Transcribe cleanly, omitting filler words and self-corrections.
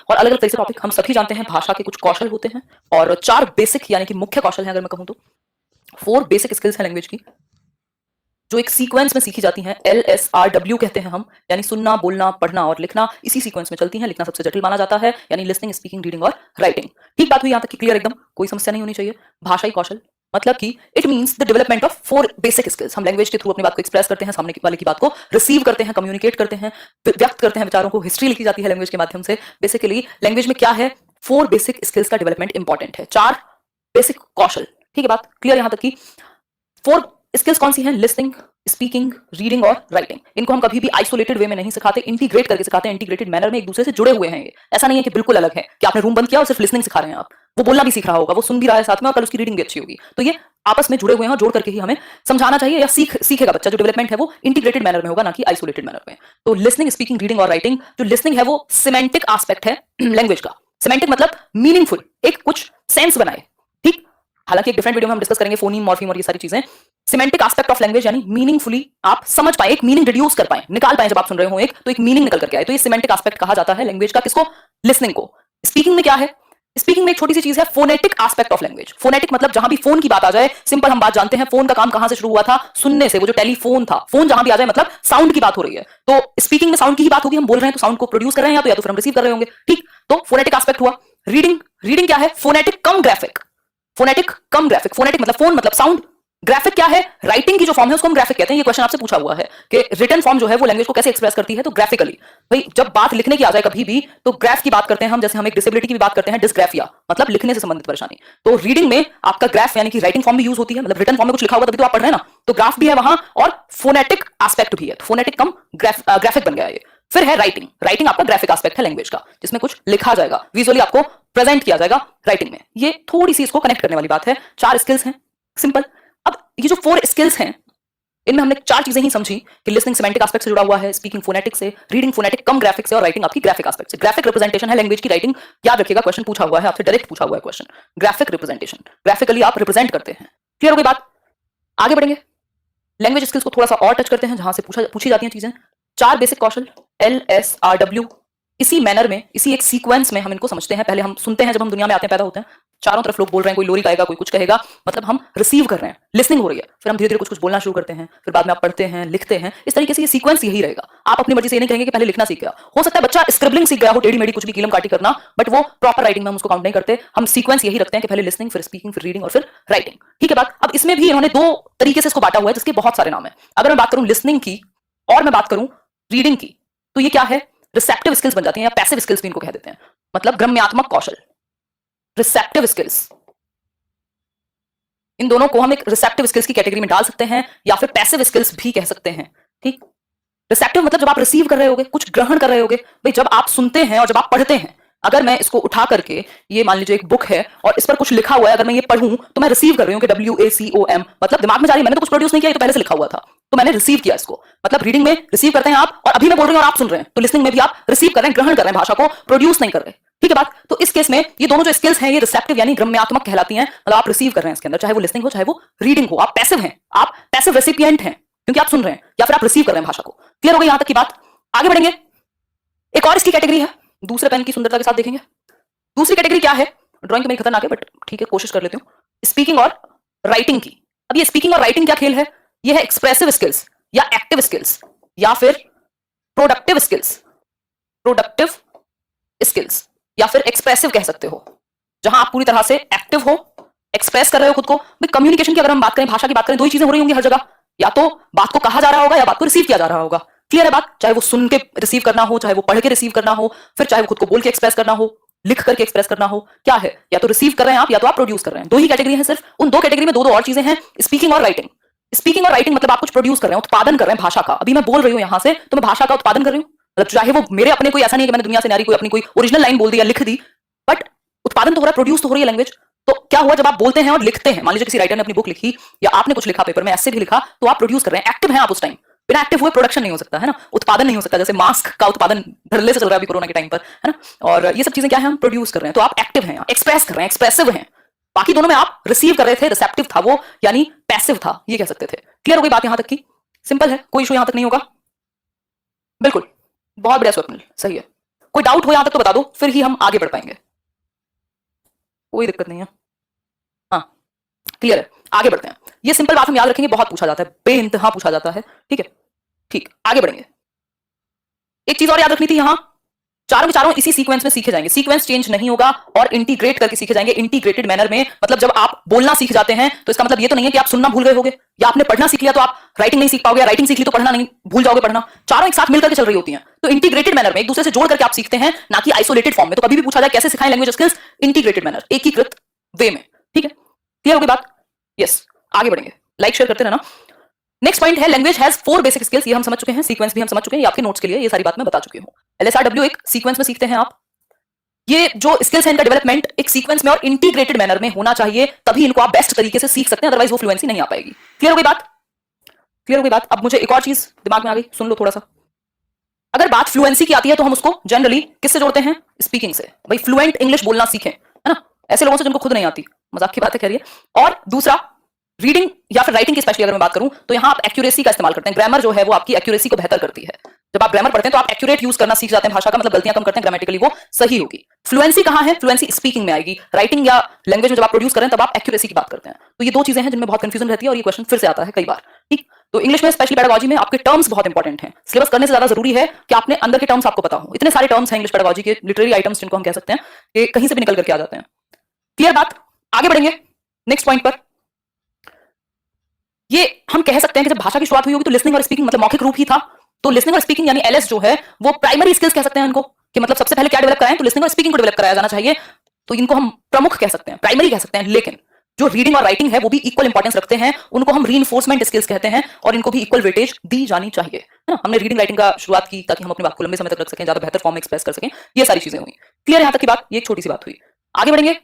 और अलग अलग तरह से टॉपिक हम सभी जानते हैं। भाषा के कुछ कौशल होते हैं और 4 बेसिक यानी कि मुख्य कौशल हैं अगर मैं कहूं तो। 4 बेसिक स्किल्स हैं लैंग्वेज की जो एक सीक्वेंस में सीखी जाती हैं। LSRW कहते हैं हम, यानी सुनना, बोलना, पढ़ना और लिखना इसी सीक्वेंस में चलती हैं। लिखना सबसे जटिल माना जाता है, यानी लिसनिंग, स्पीकिंग, रीडिंग और राइटिंग। ठीक बात हुई यहाँ तक कि क्लियर एकदम, कोई समस्या नहीं होनी चाहिए। भाषाई कौशल मतलब कि it means the development of 4 basic skills. हम लैंग्वेज के थ्रू अपनी बात को एक्सप्रेस करते हैं, सामने वाले की बात को रिसीव करते हैं, कम्युनिकेट करते हैं, व्यक्त करते हैं विचारों को। हिस्ट्री लिखी जाती है लैंग्वेज के माध्यम से। बेसिकली लैंग्वेज में क्या है, 4 बेसिक स्किल्स का डेवलपमेंट इंपॉर्टेंट है। 4 बेसिक कौशल। ठीक है बात क्लियर यहाँ तक की। 4 स्किल्स कौन सी हैं? लिसनिंग, स्पीकिंग, रीडिंग और राइटिंग। इनको हम कभी भी आइसोलेटेड वे में नहीं सिखाते, इंटीग्रेट करके सिखाते हैं। इंटीग्रेटेड मैनर में एक दूसरे से जुड़े हुए हैं ये। ऐसा नहीं है कि बिल्कुल अलग है कि आपने रूम बंद किया और सिर्फ लिसनिंग सिखा रहे हैं आप। वो बोलना भी सीख रहा होगा, वो सुन भी रहा है साथ में और कल उसकी रीडिंग भी अच्छी होगी। तो ये आपस में जुड़े हुए हैं और जोड़ करके ही हमें समझाना चाहिए या सीखेगा बच्चा। जो डेवलपमेंट है वो इंटीग्रेटेड मैनर में होगा, ना कि आइसोलेटेड मैनर में। तो लिसनिंग, स्पीकिंग, रीडिंग और राइटिंग। जो लिसनिंग है वो सिमेंटिक एस्पेक्ट है लैंग्वेज का। सिमेंटिक मतलब मीनिंगफुल, एक कुछ सेंस बनाए। ठीक, हालांकि एक डिफरेंट वीडियो में हम डिस्कस करेंगे फोनीम, मॉर्फीम और ये सारी चीजें। सिमेंटिक एस्पेक्ट ऑफ लैंग्वेज यानी मीनिंगफुली आप समझ पाए, एक मीनिंग डिड्यूस कर पाए, निकाल पाए। जब आप सुन रहे हो एक तो एक मीनिंग निकल करके आए, तो ये सिमेंटिक एस्पेक्ट कहा जाता है लैंग्वेज का। किसको? लिसनिंग को। स्पीकिंग में क्या है? स्पीकिंग में एक छोटी सी चीज है, phonetic aspect of language. Phonetic मतलब जहां भी फोन की बात आ जाए, सिंपल हम बात जानते हैं, फोन का काम कहां से शुरू हुआ था? सुनने से। वो जो टेलीफोन था, फोन जहां भी आ जाए मतलब साउंड की बात हो रही है। तो स्पीकिंग में साउंड की ही बात होगी। हम बोल रहे हैं तो साउंड को प्रोड्यूस कर रहे हैं, या तो फिर हम रिसीव कर रहे होंगे। ठीक, तो फोनेटिक एस्पेक्ट हुआ। रीडिंग, रीडिंग क्या है? फोनेटिक कम ग्राफिक। फोनेटिक कम ग्राफिक। फोनेटिक मतलब फोन मतलब साउंड, ग्राफिक क्या है? राइटिंग की जो फॉर्म है उसको हम ग्राफिक कहते हैं। ये क्वेश्चन आपसे पूछा हुआ है कि रिटन फॉर्म जो है वो लैंग्वेज को कैसे एक्सप्रेस करती है, तो ग्राफिकली। भाई जब बात लिखने की आ जाए कभी भी तो ग्राफ की बात करते हैं हम। जैसे हम एक डिसेबिलिटी की भी बात करते हैं, डिस्ग्राफिया मतलब लिखने से संबंधित परेशानी। तो रीडिंग में आपका ग्राफ यानी कि राइटिंग फॉर्म भी यूज होती है, मतलब रिटन फॉर्म में कुछ लिखा हुआ तभी तो आप पढ़ रहे हैं ना, तो ग्राफ भी है वहां और फोनेटिक एस्पेक्ट भी है। फोनेटिक कम ग्राफिक बन गया ये। फिर है राइटिंग। राइटिंग आपका ग्राफिक एस्पेक्ट है लैंग्वेज का, जिसमें कुछ लिखा जाएगा, विजुअली आपको प्रेजेंट किया जाएगा राइटिंग में। ये थोड़ी सी इसको कनेक्ट करने वाली बात है। 4 स्किल्स हैं, सिंपल। अब ये जो 4 स्किल्स हैं, इनमें हमने 4 चीजें ही समझी कि लिसनिंग सिमेंटिक एस्पेक्ट से जुड़ा हुआ है, स्पीकिंग फोनेटिक से, रीडिंग फोनेटिक कम ग्राफिक से और राइटिंग आपकी ग्राफिक एस्पेक्ट से। ग्राफिक रिप्रेजेंटेशन है लैंग्वेज की राइटिंग। याद रखिएगा, क्वेश्चन पूछा हुआ है आपसे, डायरेक्ट पूछा हुआ है क्वेश्चन। ग्राफिक रिप्रेजेंटेशन, ग्राफिकली आप रिप्रेजेंट करते हैं। क्लियर हो गई बात? आगे बढ़ेंगे, लैंग्वेज स्किल्स को थोड़ा सा और टच करते हैं, जहां से पूछी जाती हैं चीजें। 4 बेसिक कौशल, LSRW। इसी मैनर में, इसी एक सीक्वेंस में हम इनको समझते हैं। पहले हम सुनते हैं, जब हम दुनिया में आते हैं, पैदा होते हैं, चारों तरफ लोग बोल रहे हैं, कोई लोरी गाएगा, कोई कुछ कहेगा, मतलब हम रिसीव कर रहे हैं, लिसनिंग हो रही है। फिर हम धीरे धीरे कुछ कुछ बोलना शुरू करते हैं, फिर बाद में आप पढ़ते हैं, लिखते हैं। इस तरीके से ये सीक्वेंस यही रहेगा। आप अपनी मर्जी से ये नहीं कहेंगे कि पहले लिखना सीख गया। हो सकता है बच्चा स्क्रिबलिंग सीख गया हो, टेढ़ी मेढ़ी कुछ भी कीलम काटी करना, बट वो प्रॉपर राइटिंग में हम उसको काउंट नहीं करते। हम सीक्वेंस यही रखते हैं कि पहले लिसनिंग, फिर स्पीकिंग, फिर रीडिंग और फिर राइटिंग। ठीक है बात? अब इसमें भी इन्होंने 2 तरीके से इसको बांटा हुआ है, जिसके बहुत सारे नाम है। अगर मैं बात करूं लिसनिंग की और मैं बात करूं रीडिंग की, तो ये क्या है? रिसेप्टिव स्किल्स बन जाती हैं, या पैसिव स्किल्स भी इनको कह देते हैं। मतलब ग्रम्यात्मक कौशल, रिसेप्टिव स्किल्स। इन दोनों को हम एक रिसेप्टिव स्किल्स की कैटेगरी में डाल सकते हैं, या फिर पैसिव स्किल्स भी कह सकते हैं। ठीक, रिसेप्टिव मतलब जब आप रिसीव कर रहे होगे, कुछ ग्रहण कर रहे होगे। भाई जब आप सुनते हैं और जब आप पढ़ते हैं, अगर मैं इसको उठा करके, ये मान लीजिए एक बुक है और इस पर कुछ लिखा हुआ है, अगर मैं ये पढ़ूं तो मैं रिसीव कर रही हूं कि WACOM, मतलब दिमाग में जा रही है, मैंने तो कुछ प्रोड्यूस नहीं किया, ये तो पहले से लिखा हुआ था, तो मैंने रिसीव किया इसको। मतलब रीडिंग में रिसीव करते हैं आप, और अभी मैं बोल रही हूं और आप सुन रहे हैं, तो लिसनिंग में भी आप रिसीव कर रहे हैं, ग्रहण कर रहे हैं, भाषा को प्रोड्यूस नहीं कर रहे। ठीक है बात? तो इस केस में ये दोनों जो स्किल्स हैं ये रिसेप्टिव यानी ग्रम्यात्मक कहलाती हैं। मतलब आप रिसीव कर रहे हैं इसके अंदर, चाहे वो लिसनिंग हो चाहे वो रीडिंग हो। आप पैसिव हैं, आप पैसिव रेसिपिएंट हैं, क्योंकि आप सुन रहे हैं या फिर आप रिसीव कर रहे हैं भाषा को। क्लियर हो गई यहां तक की बात? आगे बढ़ेंगे, एक और इसकी कैटेगरी है, दूसरे पेन की सुंदरता के साथ देखेंगे। दूसरी कैटेगरी क्या है? ड्राइंग तो मेरी खतरनाक है, बट ठीक है, कोशिश कर लेती हूँ। स्पीकिंग और राइटिंग की। अब ये स्पीकिंग और राइटिंग क्या खेल है? ये है एक्सप्रेसिव स्किल्स या एक्टिव स्किल्स या फिर प्रोडक्टिव स्किल्स। प्रोडक्टिव स्किल्स या फिर एक्सप्रेसिव कह सकते हो, जहां आप पूरी तरह से एक्टिव हो, एक्सप्रेस कर रहे हो खुद को। कम्युनिकेशन की अगर हम बात करें, भाषा की बात करें, 2 ही चीजें हो रही होंगी हर जगह। या तो बात को कहा जा रहा होगा या बात को रिसीव किया जा रहा होगा। क्लियर है बात? चाहे वो सुन के रिसीव करना हो, चाहे वो पढ़ के रिसीव करना हो, फिर चाहे वो खुद को बोल के एक्सप्रेस करना हो, लिख करके एक्सप्रेस करना हो। क्या है? या तो रिसीव कर रहे हैं आप, या तो आप प्रोड्यूस कर रहे हैं। 2 ही कैटेगरी है सिर्फ। उन 2 कैटेगरी में 2 और चीजें हैं, स्पीकिंग और राइटिंग। स्पीकिंग और राइटिंग मतलब आप कुछ प्रोड्यूस कर रहे हैं, उत्पादन कर रहे हैं भाषा का। अभी मैं बोल रही हूं यहां से, तो मैं भाषा का उत्पादन कर रही हूं। मतलब चाहे वो मेरे अपने, कोई ऐसा नहीं है कि मैंने दुनिया से नारी कोई अपनी कोई ओरिजिनल लाइन बोल दी या लिख दी, बट उत्पादन तो हो रहा है, प्रोड्यूस तो हो रही है लैंग्वेज। तो क्या हुआ, जब आप बोलते हैं और लिखते हैं, मान लीजिए किसी राइटर ने अपनी बुक लिखी या आपने कुछ लिखा पेपर में, ऐसे भी लिखा, तो आप प्रोड्यूस कर रहे हैं, एक्टिव हैं आप उस टाइम। बिना एक्टिव हुए प्रोडक्शन नहीं हो सकता है ना, उत्पादन नहीं हो सकता। जैसे मास्क का उत्पादन धड़ल्ले से चल रहा है अभी कोरोना के टाइम पर, है ना। और ये सब चीजें क्या है, हम प्रोड्यूस कर रहे हैं। तो आप एक्टिव हैं, एक्सप्रेस कर रहे हैं, एक्सप्रेसिव हैं। बाकी दोनों में आप रिसीव कर रहे थे, रिसेप्टिव था वो, यानी पैसिव था, ये कह सकते थे। क्लियर हो गई बात यहां तक की? सिंपल है, कोई इशू यहां तक नहीं होगा? बिल्कुल, बहुत बढ़िया स्वप्निल, सही है, कोई कोई डाउट हो यहां तक तो बता दो, फिर ही हम आगे बढ़ पाएंगे। कोई दिक्कत नहीं है, हाँ क्लियर है, आगे बढ़ते हैं। ये सिंपल बात हम याद रखेंगे, बहुत पूछा जाता है, बेइंतहा पूछा जाता है, ठीक है। ठीक, आगे बढ़ेंगे। एक चीज और याद रखनी थी, यहां चारों के चारों इसी सीक्वेंस में सीखे जाएंगे, सीक्वेंस चेंज नहीं होगा और इंटीग्रेट करके सीखे जाएंगे, इंटीग्रेटेड मैनर में। मतलब जब आप बोलना सीख जाते हैं तो इसका मतलब ये तो नहीं है कि आप सुनना भूल गए होगे, या आपने पढ़ना सीख लिया तो आप राइटिंग नहीं सीख पाओगे, या राइटिंग सीख ली तो पढ़ना नहीं भूल जाओगे पढ़ना। चारों एक साथ मिलकर के चल रही होती हैं, तो इंटीग्रेटेड मैनर में एक दूसरे से जोड़ करके आप सीखते हैं, ना कि आइसोलेटेड फॉर्म में। तो कभी भी पूछा जाए कैसे सिखाएं लैंग्वेज स्किल्स, इंटीग्रेटेड मैनर, एकीकृत वे में, ठीक है। क्लियर होगी बात? यस, आगे बढ़ेंगे, लाइक शेयर करते रहना। नेक्स्ट पॉइंट है लैंग्वेज हैज 4 बेसिक स्किल्स, ये हम समझ चुके हैं, सीक्वेंस भी हम समझ चुके हैं, ये आपके नोट्स के लिए ये सारी बात मैं बता चुकी हूं। LSRW एक सीक्वेंस में सीखते हैं आप, ये जो स्किल्स है इनका डेवलपमेंट एक सीक्वेंस में और इंटीग्रेटेड मैनर में होना चाहिए, तभी इनको आप बेस्ट तरीके से सीख सकते हैं, अदरवाइज वो फ्लुएंसी नहीं आ पाएगी। क्लियर हो गई बात? क्लियर हो गई बात? अब मुझे एक और चीज दिमाग में आ गई, सुन लो थोड़ा सा। अगर बात फ्लुएंसी की आती है तो हम उसको जनरली किससे जोड़ते हैं? स्पीकिंग से। भाई फ्लुएंट इंग्लिश बोलना सीखें, है ना, ऐसे लोगों से जिनको खुद नहीं आती, मजाक की बात है कह रही है। और दूसरा, रीडिंग या फिर राइटिंग की स्पेशली अगर मैं बात करूं तो यहां आप एक्यूरेसी का इस्तेमाल करते हैं। ग्रामर जो है वो आपकी एक्यूरेसी को बेहतर करती है। जब आप ग्रामर पढ़ते हैं तो आप एक्यूरेट यूज करना सीख जाते हैं भाषा का, मतलब गलतियां कम करते हैं, ग्रामेटिकली वो सही होगी। फ्लुएंसी कहां है? फ्लुएंसी स्पीकिंग में आएगी। राइटिंग या लैंग्वेज में जब आप प्रोड्यूस करें तब आप एक्यूरेसी की बात करते हैं। तो ये दो चीजें हैं जिनमें बहुत कंफ्यूजन रहती है और ये क्वेश्चन फिर से आता है कई बार, ठीक। तो इंग्लिश में स्पेशली पेडागोजी में आपके टर्म्स बहुत इंपॉर्टेंट हैं। सिलेबस करने से ज्यादा जरूरी है कि आपने अंदर के टर्म्स आपको पता हो। इतने सारे टर्म्स हैं इंग्लिश पेडागोजी के, लिटरेरी आइटम्स जिनको हम कह सकते हैं, कि कहीं से भी निकल करके आ जाते हैं। क्लियर बात? आगे बढ़ेंगे नेक्स्ट पॉइंट पर। ये हम कह सकते हैं कि जब भाषा की शुरुआत हुई होगी तो लिसनिंग और स्पीकिंग मतलब मौखिक रूप ही था। तो लिसनिंग और स्पीकिंग यानी एलएस जो है वो प्राइमरी स्किल्स कह सकते हैं इनको, कि मतलब सबसे पहले क्या डेवलप कराएं, तो लिसनिंग और स्पीकिंग को डेवलप कराया जाना चाहिए। तो इनको हम प्रमुख कह सकते हैं, प्राइमरी कह सकते हैं। लेकिन जो रीडिंग और राइटिंग है वो भी इक्वल इंपॉर्टेंस रखते हैं, उनको हम रीइंफोर्समेंट स्किल्स कहते हैं और इनको भी इक्वल वेटेज दी जानी चाहिए, है ना। हमने रीडिंग राइटिंग का शुरुआत की ताकि हम अपनी बात को लंबे समय तक रख सकें, ज्यादा बेहतर फॉर्म में एक्सप्रेस कर सकें, ये सारी चीजें हुई। क्लियर यहां तक की बात? ये एक छोटी सी बात हुई। आगे बढ़ेंगे,